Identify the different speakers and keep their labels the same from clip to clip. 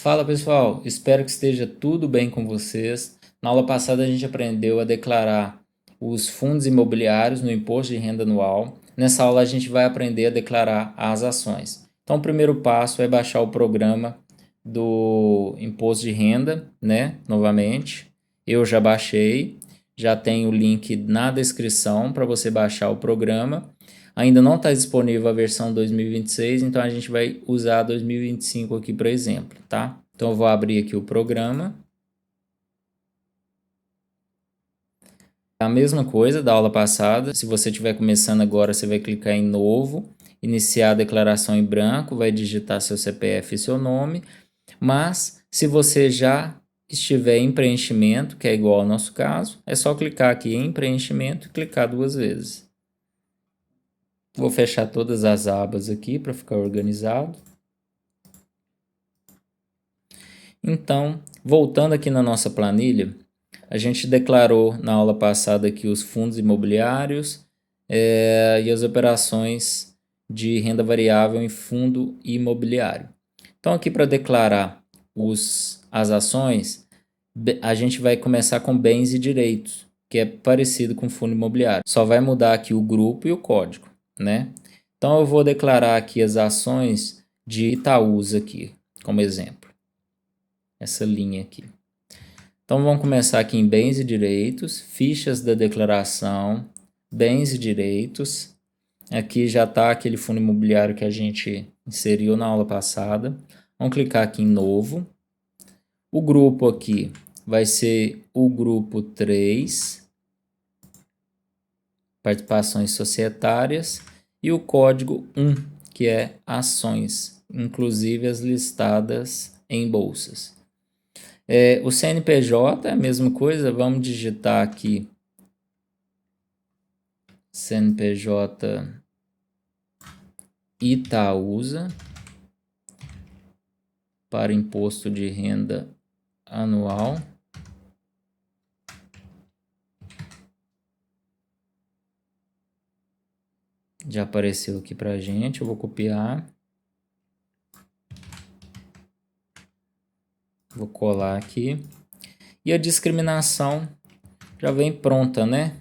Speaker 1: Fala pessoal, espero que esteja tudo bem com vocês. Na aula passada a gente aprendeu a declarar os fundos imobiliários no imposto de renda anual. Nessa aula a gente vai aprender a declarar as ações. Então o primeiro passo é baixar o programa do imposto de renda, né? Novamente, eu já baixei, já tem o link na descrição para você baixar o programa. Ainda não está disponível a versão 2026, então a gente vai usar 2025 aqui para exemplo, tá? Então eu vou abrir aqui o programa. A mesma coisa da aula passada, se você estiver começando agora, você vai clicar em novo, iniciar a declaração em branco, vai digitar seu CPF e seu nome, mas se você já estiver em preenchimento, que é igual ao nosso caso, é só clicar aqui em preenchimento e clicar duas vezes. Vou fechar todas as abas aqui para ficar organizado. Então, voltando aqui na nossa planilha, a gente declarou na aula passada aqui os fundos imobiliários e as operações de renda variável em fundo imobiliário. Então, aqui para declarar as ações, a gente vai começar com bens e direitos, que é parecido com fundo imobiliário. Só vai mudar aqui o grupo e o código, né? Então, eu vou declarar aqui as ações de Itaúsa aqui, como exemplo. Essa linha aqui. Então vamos começar aqui em bens e direitos, fichas da declaração, bens e direitos. Aqui já está aquele fundo imobiliário que a gente inseriu na aula passada. Vamos clicar aqui em novo. O grupo aqui vai ser o grupo 3, participações societárias, e o código 1, que é ações, inclusive as listadas em bolsas. O CNPJ é a mesma coisa, vamos digitar aqui CNPJ Itaúsa para imposto de renda anual. Já apareceu aqui para a gente, eu vou copiar. Vou colar aqui. E a discriminação já vem pronta, né?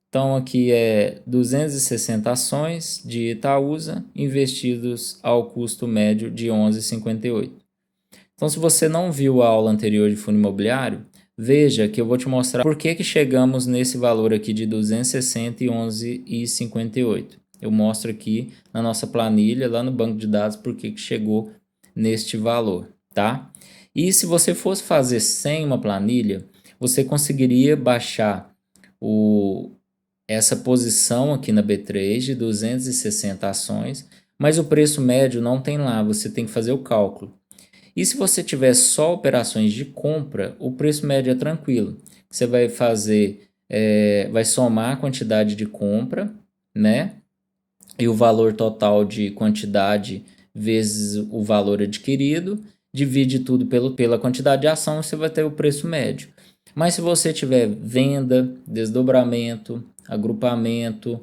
Speaker 1: Então aqui é 260 ações de Itaúsa investidos ao custo médio de 11,58. Então se você não viu a aula anterior de fundo imobiliário, veja que eu vou te mostrar por que chegamos nesse valor aqui de 260 e 11,58. Eu mostro aqui na nossa planilha, lá no banco de dados, por que chegou neste valor, tá? E se você fosse fazer sem uma planilha, você conseguiria baixar essa posição aqui na B3 de 260 ações, mas o preço médio não tem lá, você tem que fazer o cálculo. E se você tiver só operações de compra, o preço médio é tranquilo. Você vai fazer, vai somar a quantidade de compra, né? E o valor total de quantidade vezes o valor adquirido, divide tudo pela quantidade de ação, você vai ter o preço médio. Mas se você tiver venda, desdobramento, agrupamento,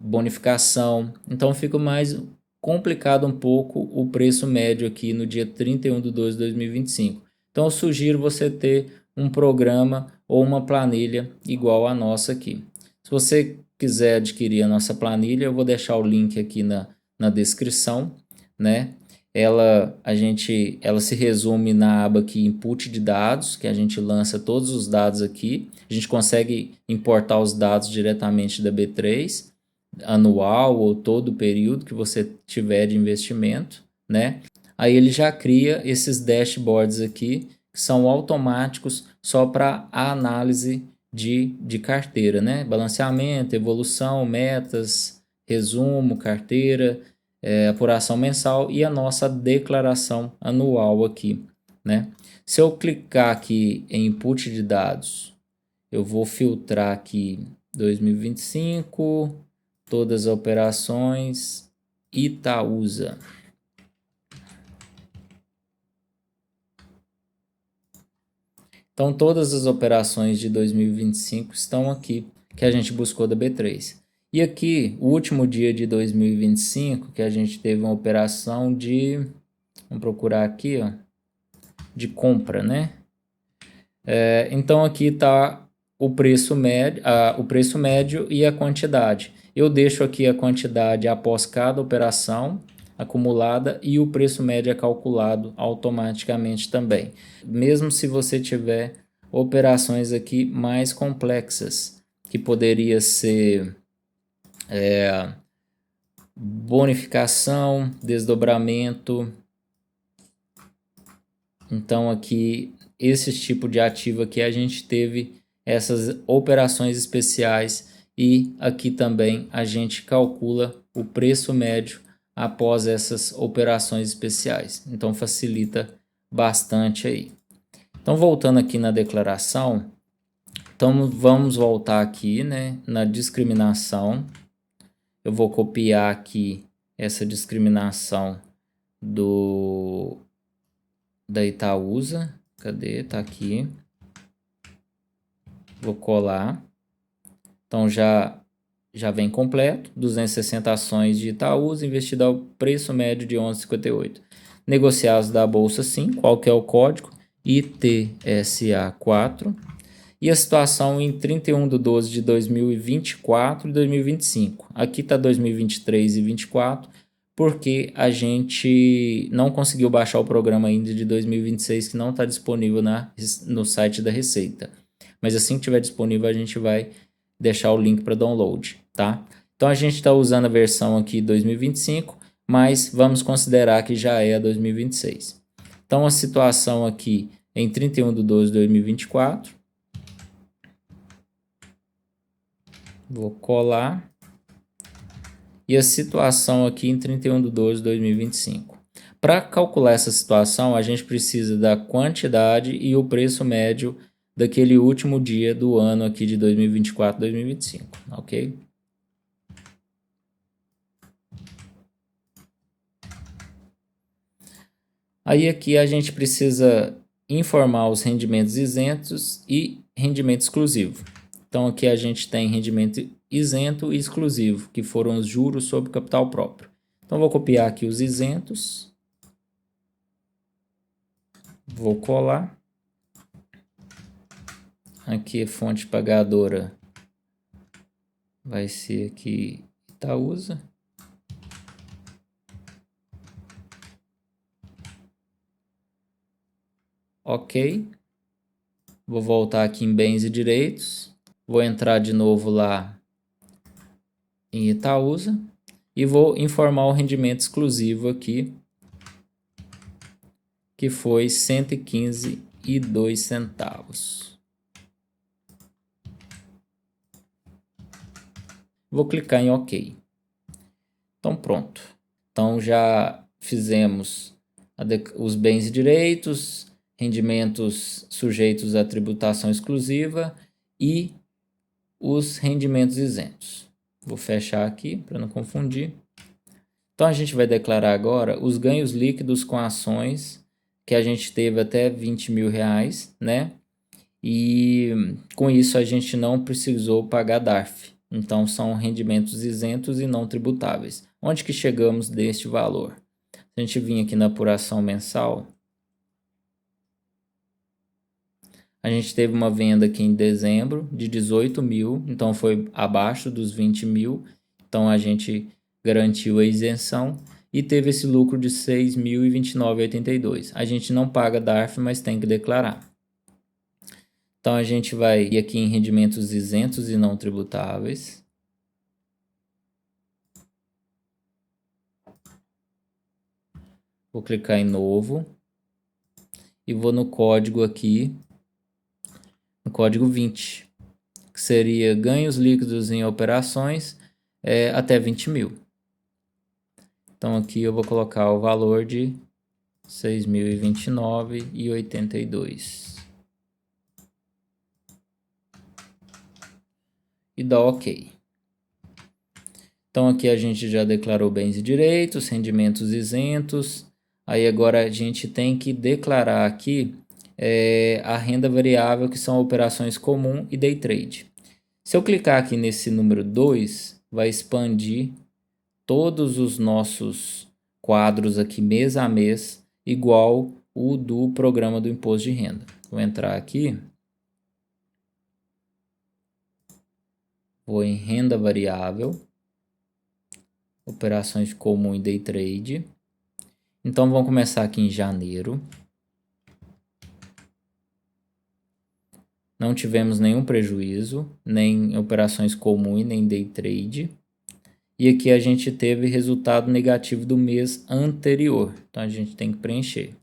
Speaker 1: bonificação, então fica mais complicado um pouco o preço médio aqui no dia 31/2/2025. Então eu sugiro você ter um programa ou uma planilha igual a nossa aqui. Se você quiser adquirir a nossa planilha, eu vou deixar o link aqui na descrição, né? Ela se resume na aba aqui input de dados, que a gente lança todos os dados aqui. A gente consegue importar os dados diretamente da B3, anual ou todo o período que você tiver de investimento, né? Aí ele já cria esses dashboards aqui, que são automáticos só para a análise de carteira, né? Balanceamento, evolução, metas, resumo, carteira, apuração mensal e a nossa declaração anual aqui, né? Se eu clicar aqui em input de dados, eu vou filtrar aqui 2025, todas as operações, Itaúsa. Então todas as operações de 2025 estão aqui, que a gente buscou da B3. E aqui, o último dia de 2025, que a gente teve uma operação de Vamos procurar aqui, ó, de compra, né? Então aqui está o preço médio e a quantidade. Eu deixo aqui a quantidade após cada operação acumulada e o preço médio é calculado automaticamente também. Mesmo se você tiver operações aqui mais complexas, que poderia ser bonificação, desdobramento. Então aqui, esse tipo de ativo aqui, a gente teve essas operações especiais e aqui também a gente calcula o preço médio após essas operações especiais. Então facilita bastante aí. Então voltando aqui na declaração, então vamos voltar aqui, né, na discriminação. Eu vou copiar aqui essa discriminação da Itaúsa. Cadê? Tá aqui. Vou colar. Então já vem completo. 260 ações de Itaúsa, investida ao preço médio de 11,58. Negociados da Bolsa sim. Qual que é o código? ITSA4. E a situação em 31 de 12 de 2024 e 2025. Aqui está 2023 e 2024, porque a gente não conseguiu baixar o programa ainda de 2026, que não está disponível no site da Receita. Mas assim que estiver disponível, a gente vai deixar o link para download, tá? Então a gente está usando a versão aqui 2025, mas vamos considerar que já é a 2026. Então a situação aqui em 31 de 12 de 2024. Vou colar. E a situação aqui em 31 de 12 de 2025. Para calcular essa situação, a gente precisa da quantidade e o preço médio daquele último dia do ano aqui de 2024 2025, ok? Aí aqui a gente precisa informar os rendimentos isentos e rendimento exclusivo. Então aqui a gente tem rendimento isento e exclusivo, que foram os juros sobre capital próprio. Então vou copiar aqui os isentos. Vou colar. Aqui a fonte pagadora vai ser aqui Itaúsa. Ok. Vou voltar aqui em bens e direitos. Vou entrar de novo lá em Itaúsa e vou informar o rendimento exclusivo aqui, que foi R$ 115,02. Vou clicar em OK. Então pronto. Então já fizemos os bens e direitos, rendimentos sujeitos à tributação exclusiva e os rendimentos isentos. Vou fechar aqui para não confundir. Então a gente vai declarar agora os ganhos líquidos com ações que a gente teve até R$20 mil, né? E com isso a gente não precisou pagar DARF. Então são rendimentos isentos e não tributáveis. Onde que chegamos deste valor? Se a gente vir aqui na apuração mensal, a gente teve uma venda aqui em dezembro de 18 mil, então foi abaixo dos 20 mil. Então a gente garantiu a isenção e teve esse lucro de 6.029,82. A gente não paga DARF, mas tem que declarar. Então a gente vai ir aqui em rendimentos isentos e não tributáveis. Vou clicar em novo e vou no código aqui, no código 20, que seria ganhos líquidos em operações até 20 mil. Então aqui eu vou colocar o valor de 6.029,82. E dá OK. Então aqui a gente já declarou bens e direitos, rendimentos isentos. Aí agora a gente tem que declarar aqui a renda variável, que são operações comum e day trade. Se eu clicar aqui nesse número 2, vai expandir todos os nossos quadros aqui mês a mês igual o do programa do imposto de renda. Vou entrar aqui, vou em renda variável, operações comum e day trade. Então vamos começar aqui em janeiro. Não tivemos nenhum prejuízo, nem operações comum e nem day trade. E aqui a gente teve resultado negativo do mês anterior. Então a gente tem que preencher.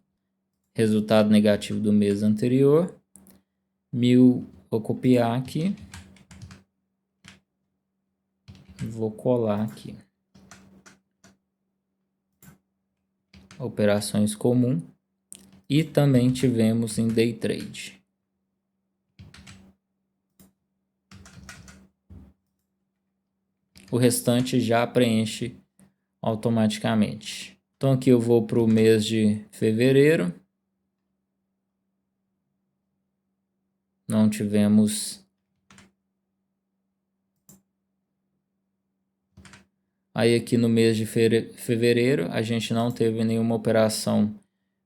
Speaker 1: Resultado negativo do mês anterior. 1000, vou copiar aqui. Vou colar aqui. Operações comum. E também tivemos em day trade. O restante já preenche automaticamente. Então aqui eu vou para o mês de fevereiro. Não tivemos. Aí aqui no mês de fevereiro a gente não teve nenhuma operação,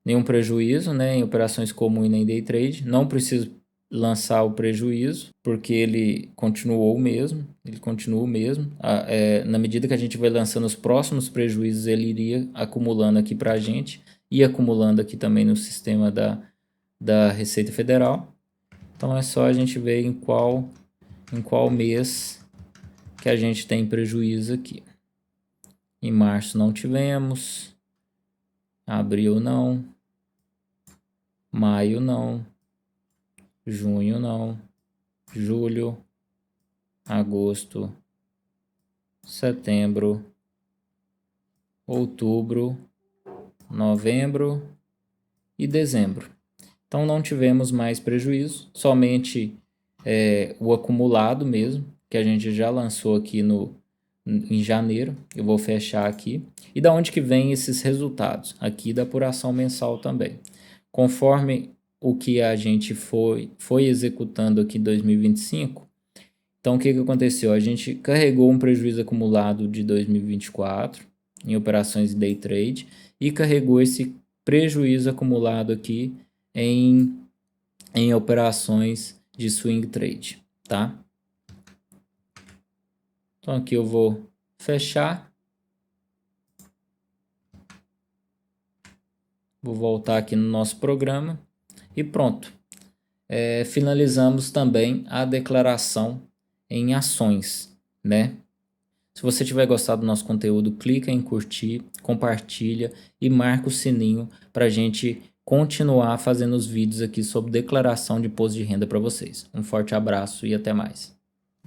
Speaker 1: nenhum prejuízo, né, em operações comuns e nem day trade. Não preciso lançar o prejuízo, porque ele continuou o mesmo, na medida que a gente vai lançando os próximos prejuízos, ele iria acumulando aqui para a gente, e acumulando aqui também no sistema da Receita Federal. Então é só a gente ver em qual mês que a gente tem prejuízo aqui. Em março não tivemos, abril não, maio não, junho não, julho, agosto, setembro, outubro, novembro e dezembro. Então não tivemos mais prejuízo, somente o acumulado mesmo, que a gente já lançou aqui em janeiro. Eu vou fechar aqui. E da onde que vem esses resultados? Aqui da apuração mensal também. Conforme o que a gente foi executando aqui em 2025, então o que aconteceu? A gente carregou um prejuízo acumulado de 2024 em operações de day trade e carregou esse prejuízo acumulado aqui em operações de swing trade, tá? Então aqui eu vou fechar. Vou voltar aqui no nosso programa e pronto. Finalizamos também a declaração em ações, né? Se você tiver gostado do nosso conteúdo, clica em curtir, compartilha e marca o sininho para a gente continuar fazendo os vídeos aqui sobre declaração de imposto de renda para vocês. Um forte abraço e até mais.